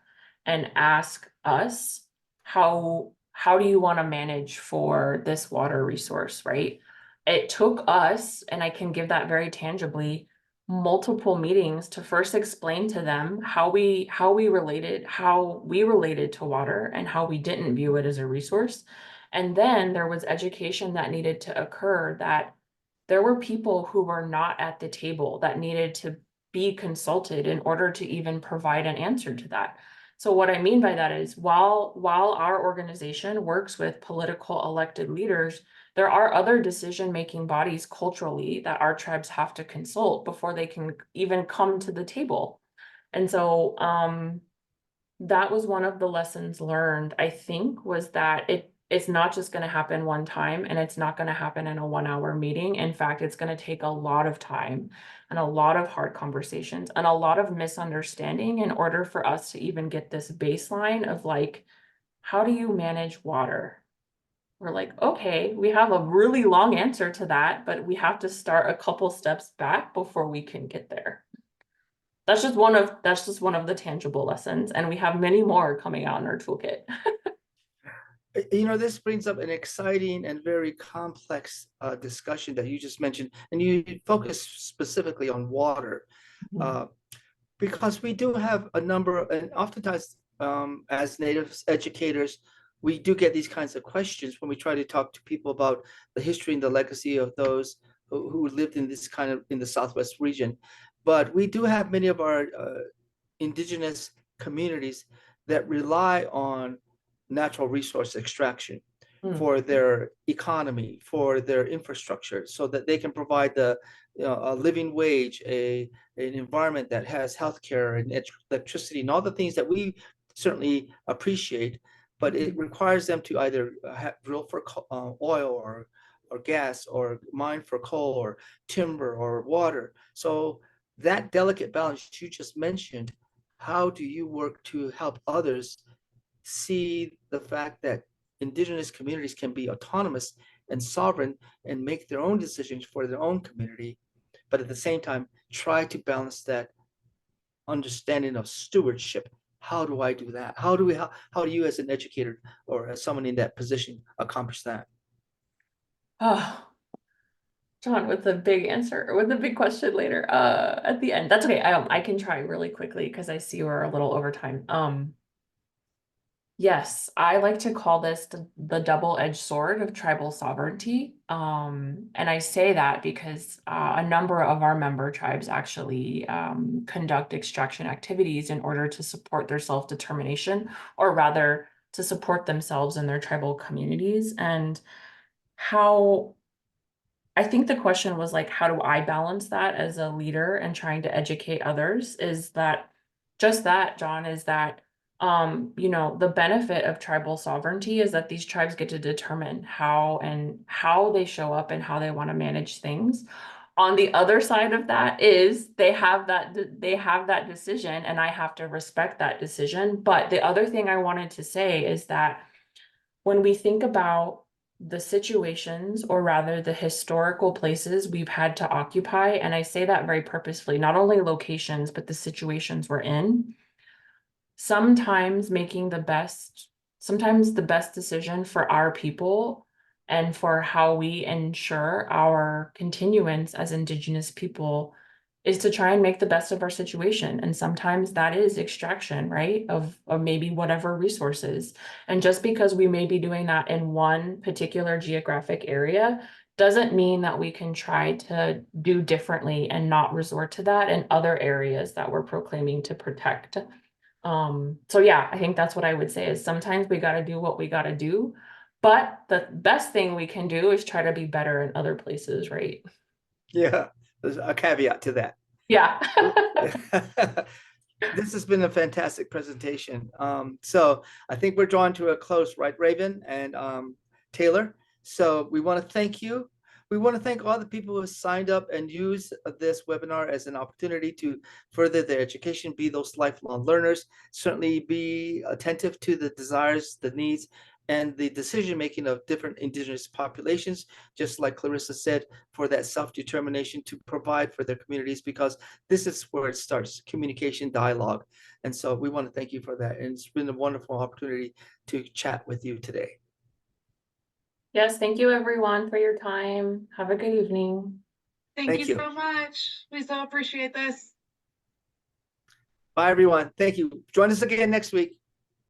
and ask us, how do you want to manage for this water resource, right? It took us, and I can give that very tangibly, multiple meetings to first explain to them how we related to water and how we didn't view it as a resource. And then there was education that needed to occur, that there were people who were not at the table that needed to be consulted in order to even provide an answer to that. So what I mean by that is, while our organization works with political elected leaders, there are other decision-making bodies culturally that our tribes have to consult before they can even come to the table. And so that was one of the lessons learned, I think, was that it's not just going to happen one time, and it's not going to happen in a 1-hour meeting. In fact, it's going to take a lot of time and a lot of hard conversations and a lot of misunderstanding in order for us to even get this baseline of like, how do you manage water? We're like, okay, we have a really long answer to that, but we have to start a couple steps back before we can get there. That's just one of the tangible lessons, and we have many more coming out in our toolkit. This brings up an exciting and very complex discussion that you just mentioned, and you focus specifically on water, because we do have a number, and oftentimes as Native educators, we do get these kinds of questions when we try to talk to people about the history and the legacy of those who lived in this kind of, in the Southwest region. But we do have many of our indigenous communities that rely on natural resource extraction for their economy, for their infrastructure, so that they can provide a living wage, an environment that has healthcare and electricity and all the things that we certainly appreciate. But it requires them to either drill for oil or gas, or mine for coal or timber or water. So that delicate balance you just mentioned, how do you work to help others see the fact that indigenous communities can be autonomous and sovereign and make their own decisions for their own community, but at the same time try to balance that understanding of stewardship? How do I do that? How do you as an educator or as someone in that position accomplish that? Oh, John, with a big answer, with a big question later, at the end. That's okay. I can try really quickly because I see we're a little over time. Yes, I like to call this the double-edged sword of tribal sovereignty. And I say that because a number of our member tribes actually conduct extraction activities in order to support their self-determination, or rather to support themselves and their tribal communities. And how, I think the question was like, how do I balance that as a leader and trying to educate others? Is that just that, John, is that the benefit of tribal sovereignty is that these tribes get to determine how they show up and how they want to manage things. On the other side of that is they have that decision, and I have to respect that decision. But the other thing I wanted to say is that when we think about the situations, or rather the historical places we've had to occupy, and I say that very purposefully, not only locations, but the situations we're in, sometimes the best decision for our people and for how we ensure our continuance as Indigenous people is to try and make the best of our situation. And sometimes that is extraction, right? Of maybe whatever resources. And just because we may be doing that in one particular geographic area doesn't mean that we can try to do differently and not resort to that in other areas that we're proclaiming to protect. So yeah, I think that's what I would say, is sometimes we got to do what we got to do, but the best thing we can do is try to be better in other places, right? Yeah, there's a caveat to that. Yeah. This has been a fantastic presentation. So I think we're drawing to a close, right, Raven and Taylor? So we want to thank you We want to thank all the people who have signed up and use this webinar as an opportunity to further their education, be those lifelong learners, certainly be attentive to the desires, the needs, and the decision-making of different Indigenous populations, just like Charissa said, for that self-determination to provide for their communities, because this is where it starts, communication, dialogue. And so we want to thank you for that. And it's been a wonderful opportunity to chat with you today. Yes, thank you everyone for your time. Have a good evening. Thank Thank you you. so much. We so appreciate this. Bye, everyone. Thank you. Join us again next week.